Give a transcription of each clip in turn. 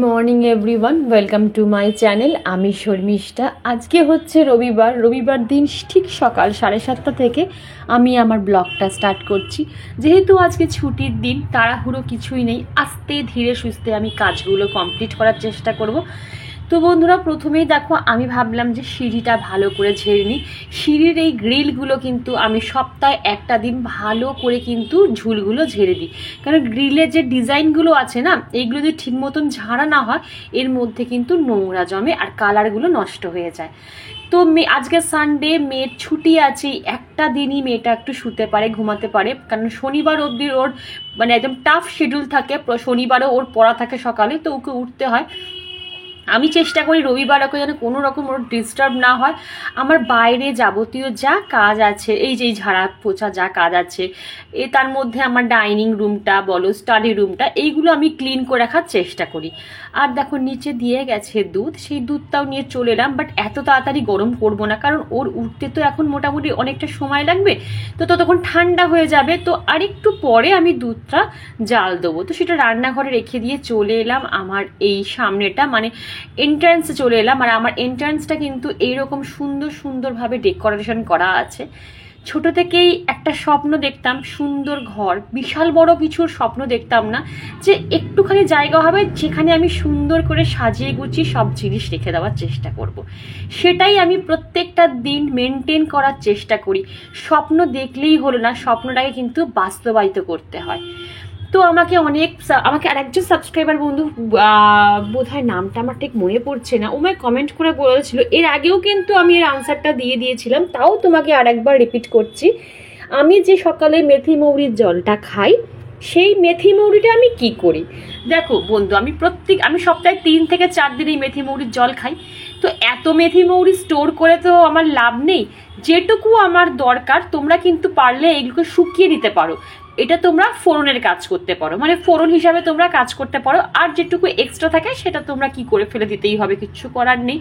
Morning everyone, welcome to my channel. আমি শর্মিষ্ঠা। আজকে হচ্ছে রবিবার দিন ঠিক সকাল 7:30 থেকে আমি আমার ব্লগটা স্টার্ট করছি। যেহেতু আজকে ছুটির দিন, তাড়াহুড়ো কিছুই নেই, আস্তে ধীরে সুস্থে আমি কাজগুলো কমপ্লিট করার চেষ্টা করব। তো বন্ধুরা, প্রথমেই দেখো আমি ভাবলাম যে সিঁড়িটা ভালো করে ঝেড়ে নিই। সিঁড়ির এই গ্রিলগুলো কিন্তু আমি সপ্তাহে একটা দিন ভালো করে কিন্তু ঝুলগুলো ঝেড়ে দিই, কারণ গ্রিলের যে ডিজাইনগুলো আছে না, এইগুলো যদি ঠিক মতন ঝাড়া না হয় এর মধ্যে কিন্তু নোংরা জমে আর কালারগুলো নষ্ট হয়ে যায়। তো আজকে সানডে, মেয়ের ছুটি আছে, একটা দিনই মেয়েটা একটু শুতে পারে, ঘুমাতে পারে, কারণ শনিবার অবধি ওর মানে একদম টাফ শিডিউল থাকে। শনিবারও ওর পড়া থাকে সকালে, তো ওকে উঠতে হয়। আমি চেষ্টা করি রবিবার ওকে যেন কোনো রকম ওর ডিস্টার্ব না হয়। আমার বাইরে যাবতীয় যা কাজ আছে, এই যে ঝাড়া পোছা যা কাজ আছে, তার মধ্যে আমার ডাইনিং রুমটা বলো, স্টাডি রুমটা, এইগুলো আমি ক্লিন করে রাখার চেষ্টা করি। আর দেখো নিচে দিয়ে গেছে দুধ, সেই দুধটাও নিয়ে চলে এলাম, বাট এত তাড়াতাড়ি গরম করবো না, কারণ ওর উঠতে তো এখন মোটামুটি অনেকটা সময় লাগবে, তো ততক্ষণ ঠান্ডা হয়ে যাবে। তো আরেকটু পরে আমি দুধটা জাল দেবো। তো সেটা রান্নাঘরে রেখে দিয়ে চলে এলাম আমার এই সামনেটা, মানে এন্ট্রান্সে চলে এলাম। আর আমার এন্ট্রান্সটা কিন্তু এইরকম সুন্দরভাবে ডেকোরেশন করা আছে। ছোট থেকেই একটা স্বপ্ন দেখতাম, সুন্দর ঘর, বিশাল বড় কিছুর স্বপ্ন দেখতাম না, যে একটুখানি জায়গা হবে যেখানে আমি সুন্দর করে সাজিয়ে গুছিয়ে সব জিনিস রেখে দেওয়ার চেষ্টা করব। সেটাই আমি প্রত্যেকটা দিন মেনটেন করার চেষ্টা করি। স্বপ্ন দেখলেই হলো না, স্বপ্নটাকে কিন্তু বাস্তবায়িত করতে হয়। তো আমাকে আরেকজন সাবস্ক্রাইবার বন্ধু, বোধহয় নামটা আমার ঠিক মনে পড়ছে না, ও আমায় কমেন্ট করে বলেছিল, এর আগেও কিন্তু আমি এর আনসারটা দিয়ে দিয়েছিলাম, তাও তোমাকে আরেকবার রিপিট করছি। আমি যে সকালে মেথি মৌরির জলটা খাই, সেই মেথি মৌরিটা আমি কি করি দেখো বন্ধু, আমি সপ্তাহে 3 থেকে 4 দিন এই মেথি মৌরির জল খাই। তো এত মেথি মৌরি স্টোর করে তো আমার লাভ নেই। যেটুকু আমার দরকার, তোমরা কিন্তু পারলে এগুলোকে শুকিয়ে দিতে পারো। এটা তোমরা ফোড়নের কাজ করতে পারো, মানে ফোড়ন হিসাবে তোমরা কাজ করতে পারো। আর যেটুকু এক্সট্রা থাকে সেটা তোমরা কি করে ফেলে দিতেই হবে, কিচ্ছু করার নেই।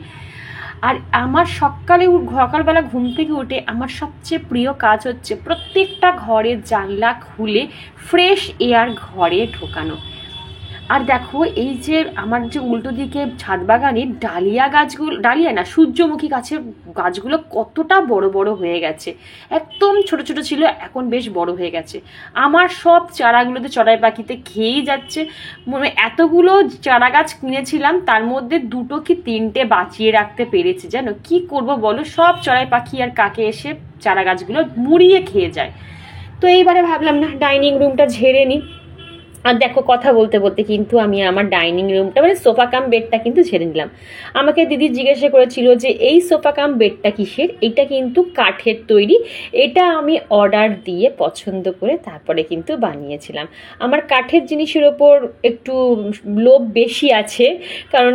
আর আমার সকালবেলা ঘুম থেকে উঠে আমার সবচেয়ে প্রিয় কাজ হচ্ছে প্রত্যেকটা ঘরের জানলা খুলে ফ্রেশ এয়ার ঘরে ঢোকানো। আর দেখো এই যে আমার যে উল্টো দিকে ছাদ বাগানের ডালিয়া না, সূর্যমুখী গাছগুলো কতটা বড় হয়ে গেছে। একদম ছোট ছিল, এখন বেশ বড় হয়ে গেছে। আমার সব চারাগুলোতে চড়াই পাখিতে খেয়েই যাচ্ছে। মানে এতগুলো চারা গাছ কিনেছিলাম, তার মধ্যে 2 কি 3টে বাঁচিয়ে রাখতে পেরেছি। জানো কি করব বলো, সব চড়াই পাখি আর কাকে এসে চারা গাছগুলো মুড়িয়ে খেয়ে যায়। তো এইবারে ভাবলাম না, ডাইনিং রুমটা ঝেড়ে নিই। আর দেখো কথা বলতে কিন্তু আমি আমার ডাইনিং রুমটা, মানে সোফা কাম বেডটা কিন্তু ঝেড়ে নিলাম। আমাকে দিদি জিজ্ঞাসা করেছিল যে এই সোফা কাম বেডটা কিসের, এটা কিন্তু কাঠের তৈরি। এটা আমি অর্ডার দিয়ে পছন্দ করে তারপরে কিন্তু বানিয়েছিলাম। আমার কাঠের জিনিসের ওপর একটু লোভ বেশি আছে, কারণ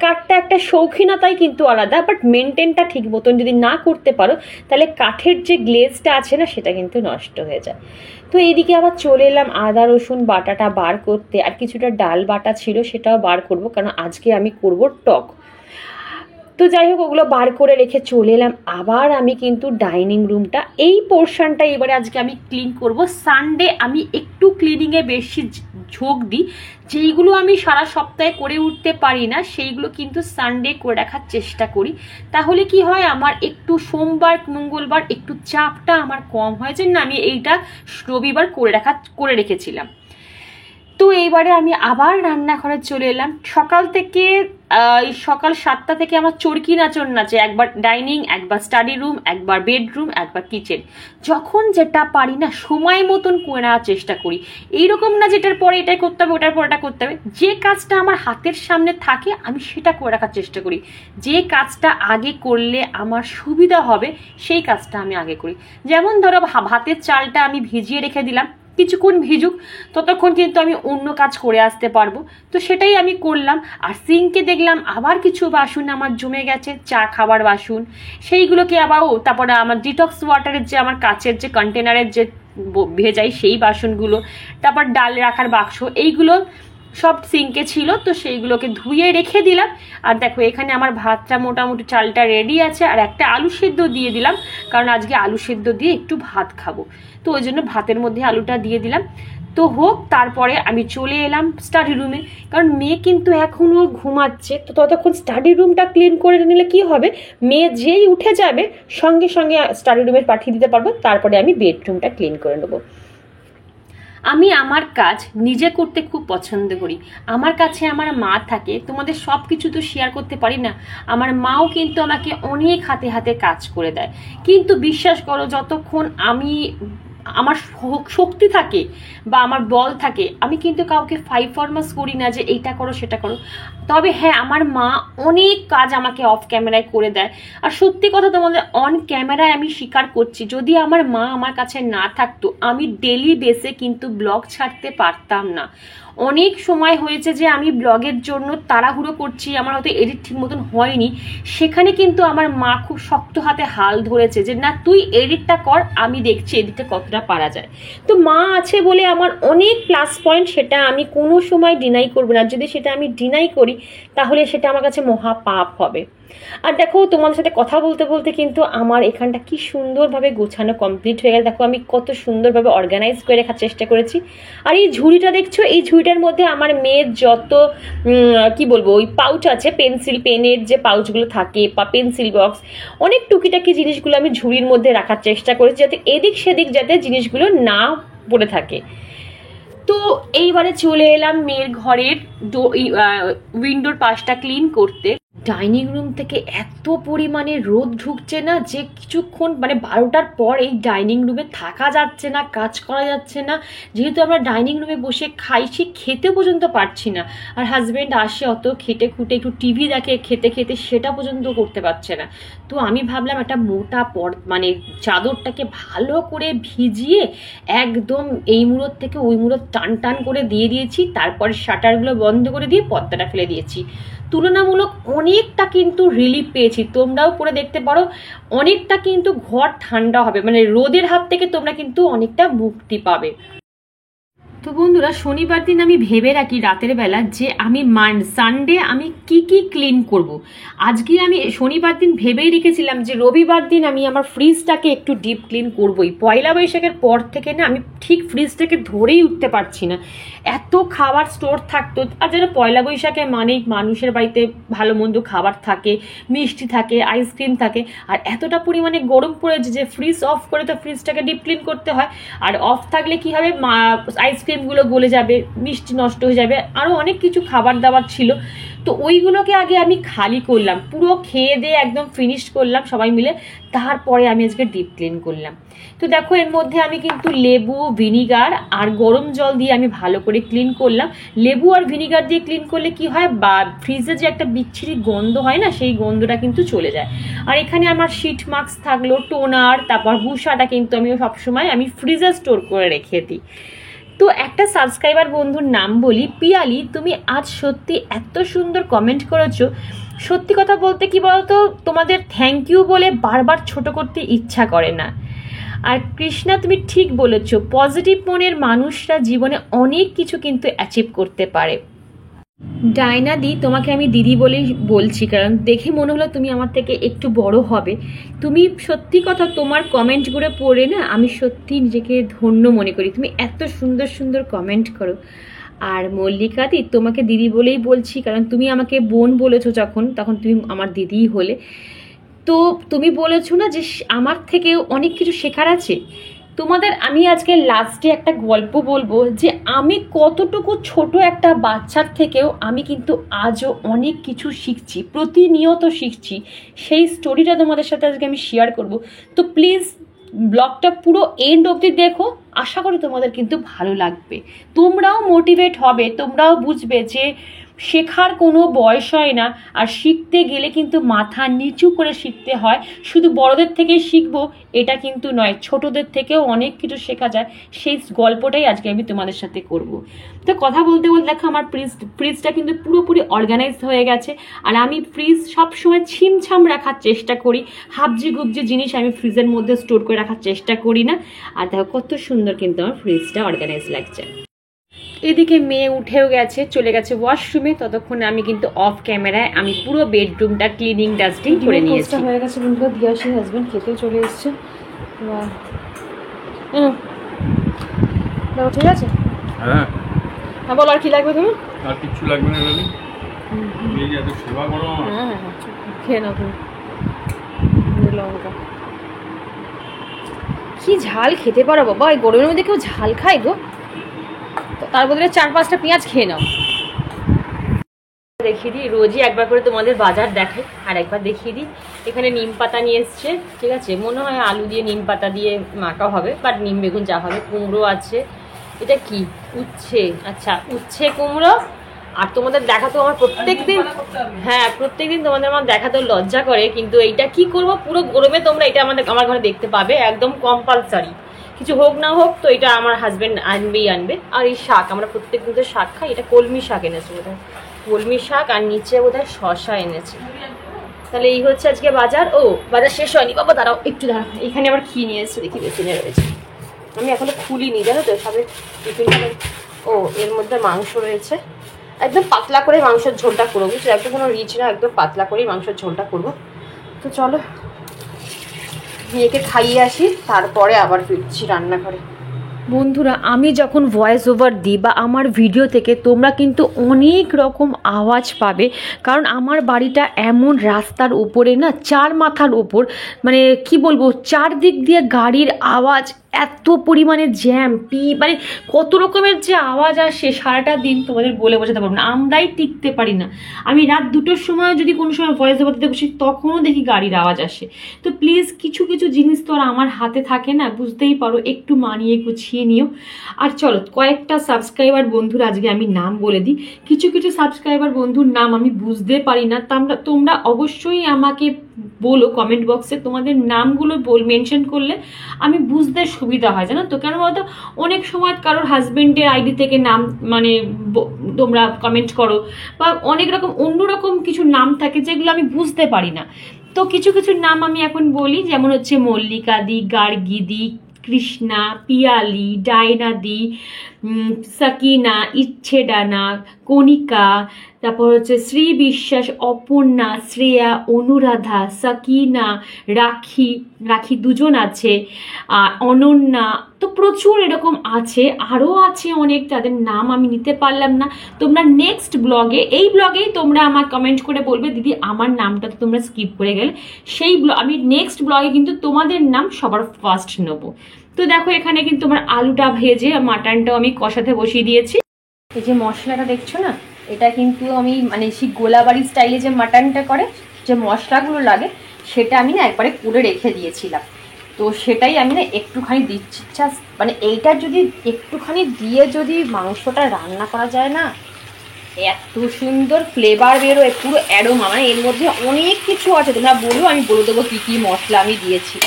কাঠটা একটা শৌখিনতাই কিন্তু আলাদা, বাট মেনটেনটা ঠিক মতন যদি না করতে পারো তাহলে কাঠের যে গ্লেজটা আছে না, সেটা কিন্তু নষ্ট হয়ে যায়। তো এইদিকে আবার চলে এলাম আদা রসুন বাটাটা বার করতে, আর কিছুটা ডাল বাটা ছিল সেটাও বার করব, কারণ আজকে আমি করব টক। তো যাই হোক, ওগুলো বার করে রেখে চলে এলাম। আবার আমি কিন্তু ডাইনিং রুমটা, এই পোর্শনটা এবারে আজকে আমি ক্লিন করব। সানডে আমি একটু ক্লিনিংয়ে বেশি ঝোঁক দিই, যেইগুলো আমি সারা সপ্তাহে করে উঠতে পারি না সেইগুলো কিন্তু সানডে করে রাখার চেষ্টা করি। তাহলে কি হয়, আমার একটু সোমবার মঙ্গলবার একটু চাপটা আমার কম হয়, যে না আমি এইটা রবিবার করে রেখেছিলাম। তো এইবারে আমি আবার রান্নাঘরে চলে এলাম। সকাল 7টা থেকে আমার চরকি নাচন নাচে, একবার ডাইনিং, একবার স্টাডি রুম, একবার বেডরুম, একবার কিচেন। যখন যেটা পারি না সময় মতন করে নেওয়ার চেষ্টা করি। এইরকম না যেটার পরে এটাই করতে হবে, ওটার পর এটা করতে হবে। যে কাজটা আমার হাতের সামনে থাকে আমি সেটা করে রাখার চেষ্টা করি। যে কাজটা আগে করলে আমার সুবিধা হবে সেই কাজটা আমি আগে করি। যেমন ধরো ভাতের চালটা আমি ভিজিয়ে রেখে দিলাম, কিছুক্ষণ ভিজুক, ততক্ষণ কিন্তু আমি অন্য কাজ করে আসতে পারবো। তো সেটাই আমি করলাম। আর সিঙ্কে দেখলাম আবার কিছু বাসন আমার জমে গেছে, চা খাবার বাসন, সেইগুলোকে আবার তারপরে আমার ডিটক্স ওয়াটারের যে আমার কাচের যে কন্টেনারের যে ভেজাই সেই বাসনগুলো, তারপর ডাল রাখার বাক্স, এইগুলো সব সিঙ্কে ছিল, তো সেইগুলোকে ধুয়ে রেখে দিলাম। আর দেখো এখানে আমার ভাতটা মোটামুটি চালটা রেডি আছে, আর একটা আলু সেদ্ধ দিয়ে দিলাম, কারণ আজকে আলু সেদ্ধ দিয়ে একটু ভাত খাবো, তো ওই জন্য ভাতের মধ্যে আলুটা দিয়ে দিলাম। তো হোক, তারপরে আমি চলে এলাম স্টাডি রুমে, কারণ মেয়ে কিন্তু এখনও ঘুমাচ্ছে, তো ততক্ষণ স্টাডি রুমটা ক্লিন করে নিলে কি হবে, মেয়ে যেই উঠে যাবে সঙ্গে সঙ্গে স্টাডি রুমে পাঠিয়ে দিতে পারবো, তারপরে আমি বেডরুমটা ক্লিন করে নেবো। আমি আমার কাজ নিজে করতে খুব পছন্দ করি। আমার কাছে আমার মা থাকে, তোমাদের সব কিছু তো শেয়ার করতে পারি না। আমার মাও কিন্তু আমাকে অনেক হাতে হাতে কাজ করে দেয়, কিন্তু বিশ্বাস করো যতক্ষণ আমি আমার শক্তি থাকে বা আমার বল থাকে, আমি কিন্তু কাউকে ফরমাস করি না যে এইটা করো সেটা করো। তবে হ্যাঁ, আমার মা অনেক কাজ আমাকে অফ ক্যামেরায় করে দেয়। আর সত্যি কথা তোমাদের অন ক্যামেরায় আমি স্বীকার করছি, যদি আমার মা আমার কাছে না থাকতো, আমি ডেলি বেসে কিন্তু ব্লগ ছাড়তে পারতাম না। অনেক সময় হয়েছে যে আমি ব্লগের জন্য তাড়াহুড়ো করছি, আমার হয়তো এডিট ঠিক মতন হয়নি, সেখানে কিন্তু আমার মা খুব শক্ত হাতে হাল ধরেছে যে না, তুই এডিটটা কর, আমি দেখছি এডিটে কতটা পারা যায়। তো মা আছে বলে আমার অনেক প্লাস পয়েন্ট, সেটা আমি কোনো সময় ডিনাই করবো না। যদি সেটা আমি ডিনাই করি তাহলে সেটা আমার কাছে মহা পাপ হবে। আর দেখো তোমাদের সাথে কথা বলতে বলতে কিন্তু আমার এখানটা কি সুন্দরভাবে গোছানো কমপ্লিট হয়ে গেছে। দেখো আমি কত সুন্দরভাবে অর্গানাইজ করে রাখার চেষ্টা করেছি। আর এই ঝুড়িটা দেখছো, এই ঝুড়িটার মধ্যে আমার মেয়ের যত কি বলবো ওই পাউচ আছে, পেন্সিল পেনের যে পাউচগুলো থাকে বা পেন্সিল বক্স, অনেক টুকিটাকি জিনিসগুলো আমি ঝুড়ির মধ্যে রাখার চেষ্টা করেছি, যাতে এদিক সেদিক যাতে জিনিসগুলো না পড়ে থাকে। তো এইবারে চলে এলাম মেয়ের ঘরের উইন্ডোর পাশটা ক্লিন করতে। ডাইনিং রুম থেকে এত পরিমাণে রোদ ঢুকছে না যে কিছুক্ষণ মানে 12টার পর এই ডাইনিং রুমে থাকা যাচ্ছে না, কাজ করা যাচ্ছে না। যেহেতু আমরা ডাইনিং রুমে বসে খাই, সে খেতে পর্যন্ত পারছি না। আর হাজব্যান্ড আসে অত খেটে খুঁটে একটু টিভি দেখে খেতে খেতে, সেটা পর্যন্ত করতে পারছে না। তো আমি ভাবলাম একটা মোটা মানে চাদরটাকে ভালো করে ভিজিয়ে একদম এই মুড়োর থেকে ওই মুড়োর টান টান করে দিয়ে দিয়েছি, তারপরে শাটারগুলো বন্ধ করে দিয়ে পর্দাটা ফেলে দিয়েছি। তুলনামূলক অনেকটা কিন্তু রিলিফ পেয়েছি, তোমরাও করে দেখতে পারো। অনেকটা কিন্তু ঘর ঠান্ডা হবে, মানে রোদের হাত থেকে তোমরা কিন্তু অনেকটা মুক্তি পাবে। তো বন্ধুরা, শনিবার দিন আমি ভেবে রাখি রাতের বেলা যে আমি সানডে আমি কি ক্লিন করব। আজকে আমি শনিবার দিন ভেবেই রেখেছিলাম যে রবিবার দিন আমি আমার ফ্রিজটাকে একটু ডিপ ক্লিন করবই। পয়লা বৈশাখের পর থেকে না আমি ঠিক ফ্রিজটাকে ধরেই উঠতে পারছি না, এত খাবার স্টোর থাকতো। আর যেন পয়লা বৈশাখে মানেই মানুষের বাড়িতে ভালো মন্দ খাবার থাকে, মিষ্টি থাকে, আইসক্রিম থাকে, আর এতটা পরিমাণে গরম পড়েছে যে ফ্রিজ অফ করে তো ফ্রিজটাকে ডিপ ক্লিন করতে হয়। আর অফ থাকলে কি হবে, আইসক্রিমগুলো গলে যাবে, মিষ্টি নষ্ট হয়ে যাবে, আরও অনেক কিছু খাবার দাবার ছিল। তো ওইগুলোকে আগে আমি খালি করলাম, পুরো খেয়ে দিয়ে একদম ফিনিশ করলাম সবাই মিলে, তারপরে আমি আজকে ডিপ ক্লিন করলাম। তো দেখো এর মধ্যে আমি কিন্তু লেবু, ভিনিগার আর গরম জল দিয়ে আমি ভালো করে ক্লিন করলাম। লেবু আর ভিনিগার দিয়ে ক্লিন করলে কি হয়, বা ফ্রিজে যে একটা বিচ্ছিরি গন্ধ হয় না, সেই গন্ধটা কিন্তু চলে যায়। আর এখানে আমার শিট মাস্ক থাকলো, টোনার, তারপর বুসাটা কিন্তু আমি সবসময় আমি ফ্রিজে স্টোর করে রেখে দিই। তো একটা সাবস্ক্রাইবার বন্ধুর নাম বলি, পিয়ালি, তুমি আজ সত্যি এত সুন্দর কমেন্ট করেছো। সত্যি কথা বলতে কি বলতো, তোমাদের থ্যাংক ইউ বলে বারবার ছোট করতে ইচ্ছা করে না। আর কৃষ্ণা, তুমি ঠিক বলেছো, পজিটিভ মনের মানুষরা জীবনে অনেক কিছু কিন্তু অ্যাচিভ করতে পারে। ডায়না দি, তোমাকে আমি দিদি বলেই বলছি, কারণ দেখে মনে হলো তুমি আমার থেকে একটু বড় হবে। তুমি সত্যি কথা, তোমার কমেন্টগুলো পড়ে না আমি সত্যি নিজেকে ধন্য মনে করি, তুমি এত সুন্দর সুন্দর কমেন্ট করো। আর মল্লিকা দি, তোমাকে দিদি বলেই বলছি, কারণ তুমি আমাকে বোন বলেছো যখন, তখন তুমি আমার দিদিই হলে। তো তুমি বলেছো না যে আমার থেকেও অনেক কিছু শেখার আছে। তোমাদের আমি আজকে লাস্টে একটা গল্প বলবো যে আমি কতটুকু ছোট একটা বাচ্চার থেকেও আমি কিন্তু আজও অনেক কিছু শিখছি, প্রতিনিয়ত শিখছি। সেই স্টোরিটা তোমাদের সাথে আজকে আমি শেয়ার করব। তো প্লিজ ব্লগটা পুরো এন্ড অবধি দেখো, আশা করি তোমাদের কিন্তু ভালো লাগবে, তোমরাও মোটিভেট হবে, তোমরাও বুঝবে যে শেখার কোনো বয়স হয় না। আর শিখতে গেলে কিন্তু মাথা নিচু করে শিখতে হয়। শুধু বড়দের থেকে শিখবো এটা কিন্তু নয়, ছোটদের থেকেও অনেক কিছু শেখা যায়। সেই গল্পটাই আজকে আমি তোমাদের সাথে করব। তো কথা বলতে বলতে দেখো আমার ফ্রিজটা কিন্তু পুরোপুরি অর্গানাইজড হয়ে গেছে। আর আমি ফ্রিজ সবসময় ছিমছাম রাখার চেষ্টা করি, হাবজি গুবজি জিনিস আমি ফ্রিজের মধ্যে স্টোর করে রাখার চেষ্টা করি না। আর দেখো কত সুন্দর কিন্তু আমার ফ্রিজটা অর্গানাইজ লাগছে। এদিকে মেয়ে উঠেও গেছে, চলে গেছে ওয়াশরুমে। ততক্ষণে আমি কিন্তু অফ ক্যামেরায় আমি পুরো বেডরুমটা ক্লিনিং ডাস্টিং করে নিয়েছি। হয়ে গেছে বন্ধুরা, দিয়াশি হাজবেন্ড খেতেও চলে এসছে। ঠিক আছে, হ্যাঁ হ্যাঁ বলো আর কি লাগবে তুমি? আর কিছু লাগবে না দাদি, এই এত সেবা করো। হ্যাঁ খেয়ে নাও তুমি। লঙ্কা কি ঝাল খেতে পারো বাবা, এই গরমের মধ্যে কেউ ঝাল খায় গো? তার বদলে 4-5টা পেঁয়াজ খেয়ে নাও। দেখিয়ে দিই, রোজই একবার করে তোমাদের বাজার দেখাই, আর একবার দেখিয়ে দিই। এখানে নিম পাতা নিয়ে এসছে, ঠিক আছে, মনে হয় আলু দিয়ে নিম পাতা দিয়ে মাখা হবে, বাট নিম বেগুন যা হবে। কুমড়ো আছে, এটা কি উচ্ছে, আচ্ছা উচ্ছে কুমড়ো। আর তোমাদের দেখাতো আমার প্রত্যেকদিন, হ্যাঁ প্রত্যেকদিন তোমাদের আমার দেখাতেও লজ্জা করে, কিন্তু এইটা কি করব, পুরো গরমে তোমরা এটা আমার ঘরে দেখতে পাবে, একদম কম্পালসারি। কিছু হোক না হোক তো এটা আমার হাজবেন্ড আনবে। আর এই শাক, আমরা প্রত্যেকদিন তো শাক খাই, এটা কলমি শাক এনেছে বোধহয়, কলমি শাক, আর নিচে বোধহয় শশা এনেছে। তাহলে এই হচ্ছে আজকে বাজার। ও বাজার শেষ হয়নি বাবা, দাঁড়াও একটু দাঁড়াও, এখানে আবার কি নিয়ে এসছে দেখি, বেসিনে রয়েছে, আমি এখনো খুলিনি জানো তো সবে টিফিনটা। ও এর মধ্যে মাংস রয়েছে, একদম পাতলা করে মাংসের ঝোলটা করবো, বুঝছো, একদম কোনো রিচ না, একদম পাতলা করেই মাংসের ঝোলটা করবো। তো চলো মেয়েকে খাইয়ে আসি, তারপরে আবার ফিরছি রান্নাঘরে। বন্ধুরা, আমি যখন ভয়েস ওভার দিই বা আমার ভিডিও থেকে তোমরা কিন্তু অনেক রকম আওয়াজ পাবে, কারণ আমার বাড়িটা এমন রাস্তার উপরে না, 4 মাথার উপর, মানে কি বলবো, 4 দিক দিয়ে গাড়ির আওয়াজ, এত পরিমাণে জ্যাম, মানে কত রকমের যে আওয়াজ আসে সারাটা দিন তোমাদের বলে বোঝাতে পারবো না, আমরাই টিকতে পারি না। আমি রাত 2টোর সময় যদি কোনো সময় ভয়েস ওভার দিতে বসি, তখনও দেখি গাড়ির আওয়াজ আসে। তো প্লিজ কিছু কিছু জিনিস তো আর আমার হাতে থাকে না, বুঝতেই পারো, একটু মানিয়ে গুছিয়ে নিও। আর চলো কয়েকটা সাবস্ক্রাইবার বন্ধুর আজকে আমি নাম বলে দিই। কিছু কিছু সাবস্ক্রাইবার বন্ধুর নাম আমি বুঝতে পারি না, তোমরা অবশ্যই আমাকে বলো কমেন্ট বক্সে, তোমাদের নামগুলো মেনশন করলে আমি বুঝতে সুবিধা হয়, জানো তো। কেন বলতো, অনেক সময় কারোর হাজবেন্ডের আইডি থেকে নাম মানে তোমরা কমেন্ট করো, বা অনেক রকম অন্যরকম কিছু নাম থাকে যেগুলো আমি বুঝতে পারি না। তো কিছু কিছু নাম আমি এখন বলি, যেমন হচ্ছে মল্লিকাদি, গার্গিদি, কৃষ্ণা, পিয়ালি, ডায়নাদি, সাকিনা, ইচ্ছেডানা, কণিকা, তারপর হচ্ছে শ্রী বিশ্বাস, অপর্ণা, শ্রেয়া, অনুরাধা, সাকিনা, রাখি 2জন আছে, অনন্যা, তো প্রচুর এরকম আছে, আরও আছে অনেক, তাদের নাম আমি নিতে পারলাম না। তোমরা নেক্সট ব্লগে, এই ব্লগেই তোমরা আমার কমেন্ট করে বলবে দিদি আমার নামটা তো তোমরা স্কিপ করে গেলে, সেই আমি নেক্সট ব্লগে কিন্তু তোমাদের নাম সবার ফার্স্ট নেবো। তো দেখো এখানে কিন্তু আমার আলুটা ভেজে মাটনটাও আমি কষাতে বসিয়ে দিয়েছি। এই যে মশলাটা দেখছো না, এটা কিন্তু আমি মানে সেই গোলাবাড়ি স্টাইলে যে মাটনটা করে যে মশলাগুলো লাগে, সেটা আমি না একবারে করে রেখে দিয়েছিলাম। তো সেটাই আমি না একটুখানি দিচ্ছি, মানে এইটা যদি একটুখানি দিয়ে যদি মাংসটা রান্না করা যায় না, এত সুন্দর ফ্লেভার বেরোয়, পুরো অ্যারোমা, মানে এর মধ্যে অনেক কিছু আছে, তোমরা বলো আমি বলে দেবো কী কী মশলা আমি দিয়েছি।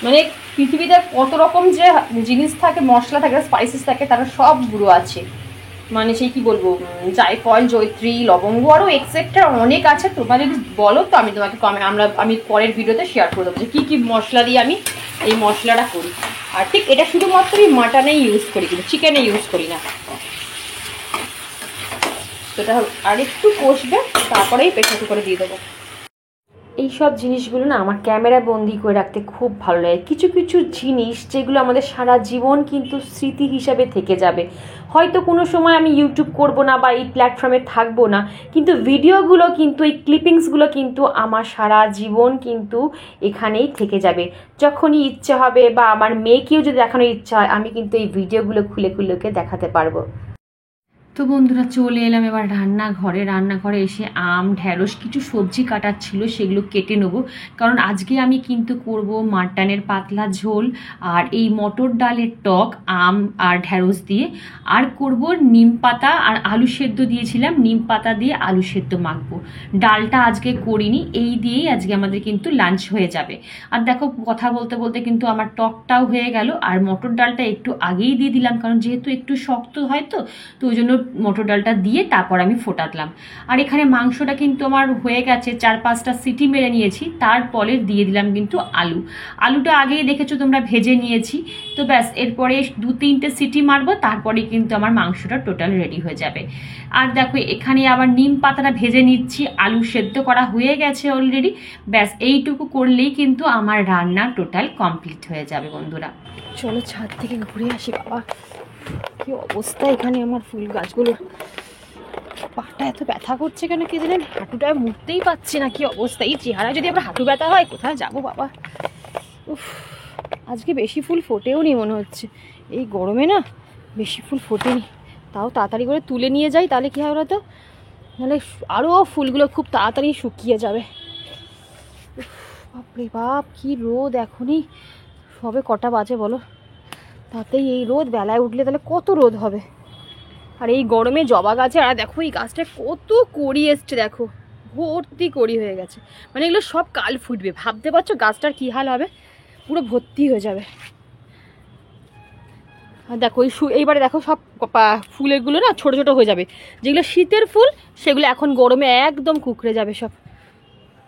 মানে পৃথিবীতে কত রকম যে জিনিস থাকে, মশলা থাকে, স্পাইসেস থাকে, তারা সব গুঁড়ো আছে, মানে সেই কি বলবো, জায়ফল, জয়ত্রী, লবঙ্গ, আরও এক্সেট্রা অনেক আছে। তোমরা যদি বলো তো আমি তোমাকে আমি পরের ভিডিওতে শেয়ার করে দেবো যে কী কী মশলা দিয়ে আমি এই মশলাটা করি। আর ঠিক এটা শুধুমাত্র আমি মাটনেই ইউজ করি, কিন্তু চিকেনে ইউজ করি না। তো এটা আর একটু কষবে, তারপরেই প্রেসার কুকারে দিয়ে দেবো। এইসব জিনিসগুলো না আমার ক্যামেরা বন্দি করে রাখতে খুব ভালো লাগে। কিছু কিছু জিনিস যেগুলো আমাদের সারা জীবন কিন্তু স্মৃতি হিসাবে থেকে যাবে। হয়তো কোনো সময় আমি ইউটিউব করব না বা এই প্ল্যাটফর্মে থাকবো না, কিন্তু ভিডিওগুলো কিন্তু, এই ক্লিপিংসগুলো কিন্তু আমার সারা জীবন কিন্তু এখানেই থেকে যাবে। যখনই ইচ্ছে হবে বা আমার মেয়েকেও যদি দেখানোর ইচ্ছা হয়, আমি কিন্তু এই ভিডিওগুলো খুলে খুলে ওকে দেখাতে পারবো। তো বন্ধুরা চলে এলাম এবার রান্নাঘরে এসে ঢ্যাঁড়স কিছু সবজি কাটার ছিল, সেগুলো কেটে নেবো, কারণ আজকে আমি কিন্তু করব মাটনের পাতলা ঝোল, আর এই মটর ডালের টক, আম আর ঢ্যাঁড়স দিয়ে, আর করব নিম পাতা আর আলু সেদ্ধ দিয়েছিলাম, নিম পাতা দিয়ে আলু সেদ্ধ মাখবো। ডালটা আজকে করিনি, এই দিয়েই আজকে আমাদের কিন্তু লাঞ্চ হয়ে যাবে। আর দেখো কথা বলতে বলতে কিন্তু আমার টকটাও হয়ে গেল, আর মটর ডালটা একটু আগেই দিয়ে দিলাম, কারণ যেহেতু একটু শক্ত হয় তো ওই জন্য মটর ডালটা দিয়ে তারপর আমি ফোটাতলাম। আর এখানে মাংসটা কিন্তু আমার হয়ে গেছে, 4-5টা সিটি মেরে নিয়েছি। তারপরে দিয়ে দিলাম কিন্তু আলুটা আগেই দেখেছো তোমরা ভেজে নিয়েছি। তো ব্যাস এরপরে 2-3টে সিটি মারবো, তারপরে কিন্তু আমার মাংসটা টোটাল রেডি হয়ে যাবে। আর দেখো এখানে আবার নিম পাতাটা ভেজে নিচ্ছি, আলু সেদ্ধ করা হয়ে গেছে অলরেডি। ব্যাস এইটুকু করলেই কিন্তু আমার রান্না টোটাল কমপ্লিট হয়ে যাবে বন্ধুরা। চলো ছাদ থেকে ঘুরে আসি। বাবা কি অবস্থা এখানে আমার ফুল গাছগুলোর, পাটা এত ব্যথা করছে কেন কি জানেন, হাঁটুটা মুড়তেই পারছি না। কি অবস্থা, এই চেহারা যদি আবার হাঁটু ব্যথা হয় কোথায় যাবো বাবা। উফ, আজকে বেশি ফুল ফোটেও নি মনে হচ্ছে, এই গরমে না বেশি ফুল ফোটেনি। তাও তাড়াতাড়ি করে তুলে নিয়ে যাই, তাহলে কী হবে বলতো, নাহলে আরও ফুলগুলো খুব তাড়াতাড়ি শুকিয়ে যাবে। বাপরে বাপ কি রোদ, এখনই সবে কটা বাজে বলো, তাতেই এই রোদ। বেলায় উঠলে তাহলে কত রোদ হবে। আর এই গরমে জবা গাছে, আর দেখো এই গাছটা কত কড়ি এসছে, দেখো ভর্তি কড়ি হয়ে গেছে। মানে এগুলো সব কাল ফুটবে, ভাবতে পারছো গাছটার কী হাল হবে, পুরো ভর্তি হয়ে যাবে। আর দেখো এইবারে দেখো সব ফুলেরগুলো না ছোট ছোট হয়ে যাবে, যেগুলো শীতের ফুল সেগুলো এখন গরমে একদম কুকড়ে যাবে সব,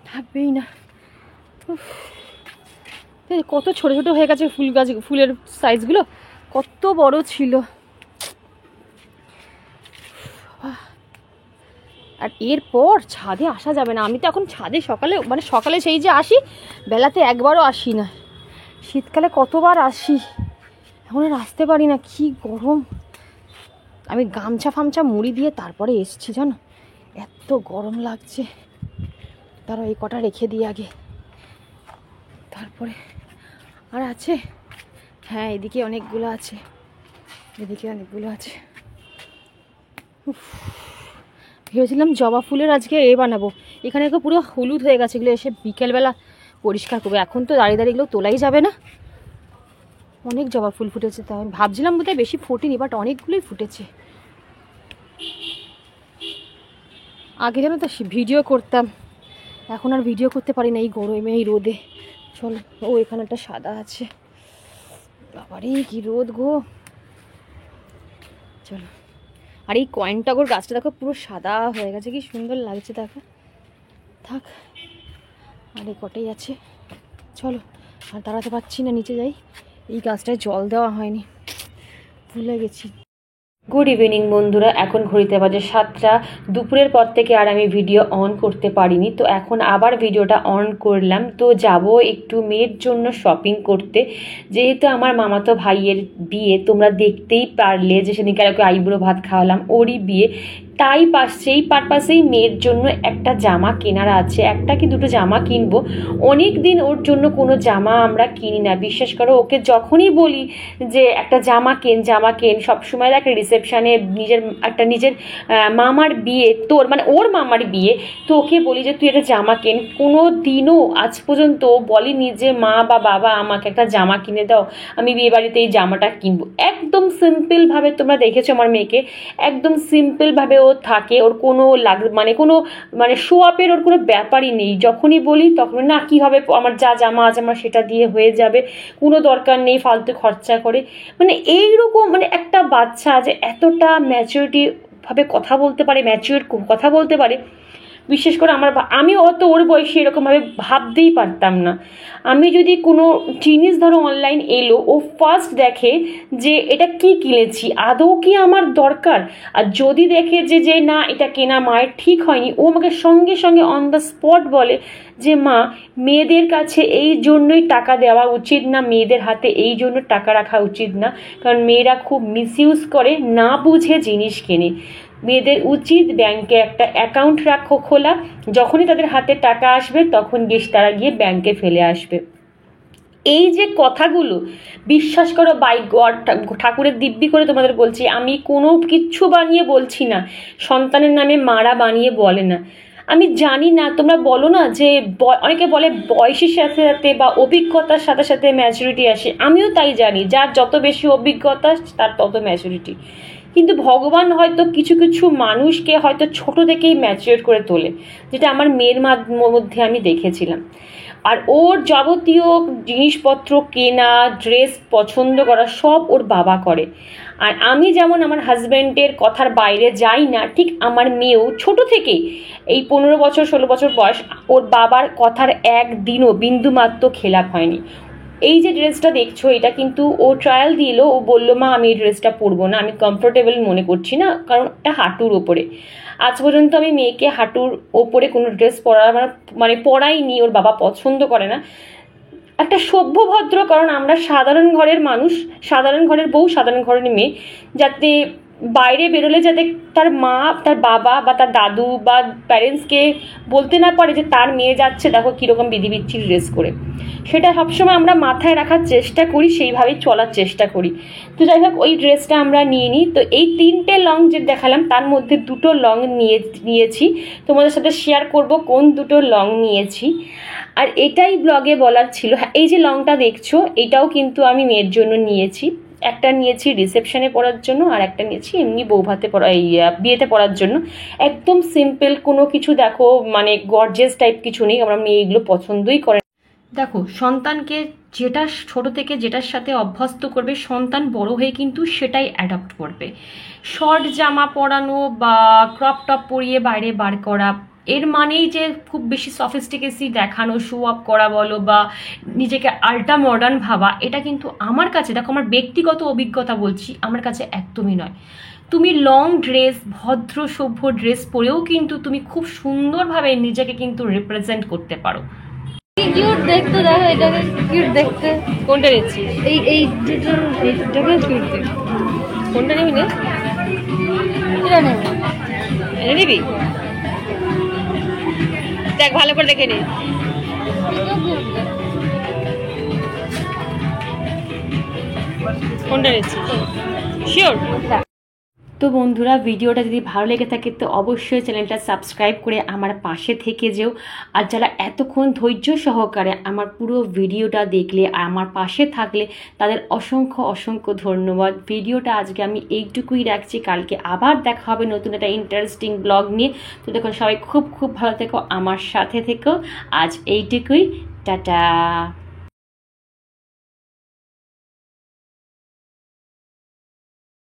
ভাববেই না। কত ছোট ছোট হয়ে গেছে ফুল গাছ, ফুলের সাইজগুলো কত বড় ছিল। আর এরপর ছাদে আসা যাবে না, আমি তো এখন ছাদে সকালে সেই যে আসি, বেলাতে একবারও আসি না। শীতকালে কতবার আসি, এখন আর আসতে পারি না, কি গরম। আমি গামছা ফামছা মুড়ি দিয়ে তারপরে এসছি জানো, এত গরম লাগছে। তারা এই কটা রেখে দিই আগে, তারপরে আর আছে। হ্যাঁ এদিকে অনেকগুলো আছে, এদিকে অনেকগুলো আছে। ভেবেছিলাম জবা ফুলের আজকে বানাবো, এখানে পুরো হলুদ হয়ে গেছে, এগুলো এসে বিকেলবেলা পরিষ্কার করবো। এখন তো দাঁড়িয়ে দাঁড়িয়ে এগুলো তোলাই যাবে না। অনেক জবা ফুল ফুটেছে, তাই আমি ভাবছিলাম বোধহয় বেশি ফোটেনি, বাট অনেকগুলোই ফুটেছে। আগে যেন তো ভিডিও করতাম, এখন আর ভিডিও করতে পারি না এই গরমে এই রোদে। চলো, ও এখানে একটা সাদা আছে, বাবারে কি রোদ গো। চলো, আর এই কয়েনটাগর গাছটা দেখো পুরো সাদা হয়ে গেছে, কি সুন্দর লাগছে দেখো। থাক, আর এই কটাই আছে। চলো, আর দাঁড়াতে পারছি না, নিচে যাই। এই গাছটায় জল দেওয়া হয়নি, ভুলে গেছি। গুড ইভিনিং বন্ধুরা, এখন ঘড়িতে বাজে 7টা। দুপুরের পর থেকে আর আমি ভিডিও অন করতে পারিনি, তো এখন আবার ভিডিওটা অন করলাম। তো যাব একটু মেয়ের জন্য শপিং করতে, যেহেতু আমার মামাতো ভাইয়ের বিয়ে, তোমরা দেখতেই পারলে যে সেদিনকে ওকে আইবুড়ো ভাত খাওয়ালাম, ওরই বিয়ে। তাই সেই পারপাসেই মেয়ের জন্য একটা জামা কেনার আছে, একটা কি দুটো জামা কিনবো। অনেক দিন ওর জন্য কোনো জামা আমরা কিনি না, বিশ্বাস করো। ওকে যখনই বলি যে একটা জামা কেন সবসময় দেখ রিসেপশানে নিজের মামার বিয়ে, তোর মানে ওর মামার বিয়ে, তো ওকে বলি যে তুই একটা জামা কেন। কোনো দিনও আজ পর্যন্ত বলিনি যে মা বা বাবা আমাকে একটা জামা কিনে দাও, আমি বিয়ে বাড়িতে এই জামাটা কিনবো। একদম সিম্পলভাবে, তোমরা দেখেছো আমার মেয়েকে, একদম সিম্পলভাবে ও থাকে। ওর কোনো কোনো শো আপের ওর কোনো ব্যাপারই নেই। যখনই বলি তখন না কি হবে, আমার যা জামা আছে আমার সেটা দিয়ে হয়ে যাবে, কোনো দরকার নেই ফালতু খরচা করে। মানে এইরকম একটা বাচ্চা যে এতটা ম্যাচিউরিটি ভাবে কথা বলতে পারে, কথা বলতে পারে, বিশেষ করে আমি অত ওর বয়সে এরকমভাবে ভাবতেই পারতাম না। আমি যদি কোনো জিনিস ধরো অনলাইন এলো, ও ফার্স্ট দেখে যে এটা কি কিনেছি, আদৌ কি আমার দরকার। আর যদি দেখে যে না এটা কেনা মায়ের ঠিক হয়নি, ও আমাকে সঙ্গে সঙ্গে অন দ্য স্পট বলে যে মা, মেয়েদের কাছে এই জন্যই টাকা দেওয়া উচিত না, মেয়েদের হাতে এই জন্য টাকা রাখা উচিত না, কারণ মেয়েরা খুব মিসইউজ করে, না বুঝে জিনিস কেনে। মেয়েদের উচিত ব্যাংকে একটা অ্যাকাউন্ট খোলা, যখনই তাদের হাতে টাকা আসবে তখন তারা গিয়ে ব্যাংকে ফেলে আসবে। এই যে কথাগুলো, বিশ্বাস করো বাই গড, ঠাকুরের দিব্যি করে তোমাদের বলছি, আমি কোনো কিচ্ছু বানিয়ে বলছি না, সন্তানের নামে মারা বানিয়ে বলে না। আমি জানি না, তোমরা বলো না যে অনেকে বলে বয়সের সাথে সাথে বা অভিজ্ঞতার সাথে সাথে ম্যাচুরিটি আসে, আমিও তাই জানি, যার যত বেশি অভিজ্ঞতা তার তত ম্যাচুরিটি। কিন্তু ভগবান হয়তো কিছু কিছু মানুষকে হয়তো ছোট থেকেই ম্যাচিওর করে তোলে, যেটা আমার মেয়ের মধ্যে আমি দেখেছিলাম। আর ওর যাবতীয় জিনিসপত্র কেনা, ড্রেস পছন্দ করা সব ওর বাবা করে। আর আমি যেমন আমার হাজব্যান্ডের কথার বাইরে যাই না, ঠিক আমার মেয়েও ছোট থেকেই এই 15 বছর 16 বছর বয়স ওর বাবার কথার একদিনও বিন্দুমাত্র খেলাপ হয়নি। এই যে ড্রেসটা দেখছো, এটা কিন্তু ও ট্রায়াল দিল, ও বললো মা আমি এই ড্রেসটা পরবো না, আমি কমফোর্টেবল মনে করছি না, কারণ এটা হাঁটুর ওপরে। আজ পর্যন্ত আমি মেয়েকে হাঁটুর ওপরে কোনো ড্রেস মানে পরাইনি, ওর বাবা পছন্দ করে না। একটা সভ্য ভদ্র, কারণ আমরা সাধারণ ঘরের মানুষ, সাধারণ ঘরের বউ, সাধারণ ঘরের মেয়ে, যাতে বাইরে বেরোলে যাতে তার মা, তার বাবা বা তার দাদু বা প্যারেন্টসকে বলতে না পারে যে তার মেয়ে যাচ্ছে দেখো কীরকম বিধিবিচ্ছির ড্রেস করে। সেটা সবসময় আমরা মাথায় রাখার চেষ্টা করি, সেইভাবেই চলার চেষ্টা করি। তো যাই হোক, ওই ড্রেসটা আমরা নিয়ে নিই। তো এই 3টে লং যে দেখালাম তার মধ্যে 2টো লং নিয়েছি, তোমাদের সাথে শেয়ার করব কোন 2টো লং নিয়েছি। আর এটাই ব্লগে বলার ছিল। হ্যাঁ, এই যে লংটা দেখছো এটাও কিন্তু আমি মেয়ের জন্য নিয়েছি। একটা নিয়েছি রিসেপশনে পরার জন্য, আর একটা নিয়েছি এমনি বৌভাতে পরা, এই বিয়েতে পরার জন্য। একদম সিম্পল কোনো কিছু, দেখো মানে গর্জিয়াস টাইপ কিছু নেই, আমরা মেয়ে এগুলো পছন্দই করে। দেখো, সন্তানকে যেটা ছোট থেকে যেটার সাথে অভ্যস্ত করবে, সন্তান বড় হয়ে কিন্তু সেটাই অ্যাডাপ্ট করবে। শর্ট জামা পরানো বা ক্রপ টপ পরিয়ে বাইরে বার করা, এর মানেই যে খুব বেশি সফিস্টিকেসি দেখানো, শো আপ করা বলো বা নিজেকে আল্ট্রা মডার্ন ভাবা, এটা কিন্তু আমার কাছে, দেখো আমার ব্যক্তিগত অভিজ্ঞতা বলছি, আমার কাছে একদমই নয়। তুমি লং ড্রেস, ভদ্র সভ্য ড্রেস পরেও কিন্তু তুমি খুব সুন্দরভাবে নিজেকে কিন্তু রিপ্রেজেন্ট করতে পারো। কিউট দেখতে, দেখো এটাকে কিউট দেখতে। কোনটা নিচ্ছি? এই দুটোকে কিউট দেখতে। কোনটা নিবি? না এটা নেব। এটা নিবি? দেখ ভালো করে দেখে নে। কোনটা নিচ্ছি? শিওর? তো বন্ধুরা, ভিডিওটা যদি ভালো লেগে থাকে তো অবশ্যই চ্যানেলটা সাবস্ক্রাইব করে আমার পাশে থেকে যেও। আর যারা এতক্ষণ ধৈর্য সহকারে আমার পুরো ভিডিওটা দেখলে আর আমার পাশে থাকলে তাদের অসংখ্য অসংখ্য ধন্যবাদ। ভিডিওটা আজকে আমি এইটুকুই রাখছি, কালকে আবার দেখা হবে নতুন একটা ইন্টারেস্টিং ব্লগ নিয়ে। তো দেখুন, সবাই খুব খুব ভালো থেকো, আমার সাথে থেকো। আজ এইটুকুই, টাটা।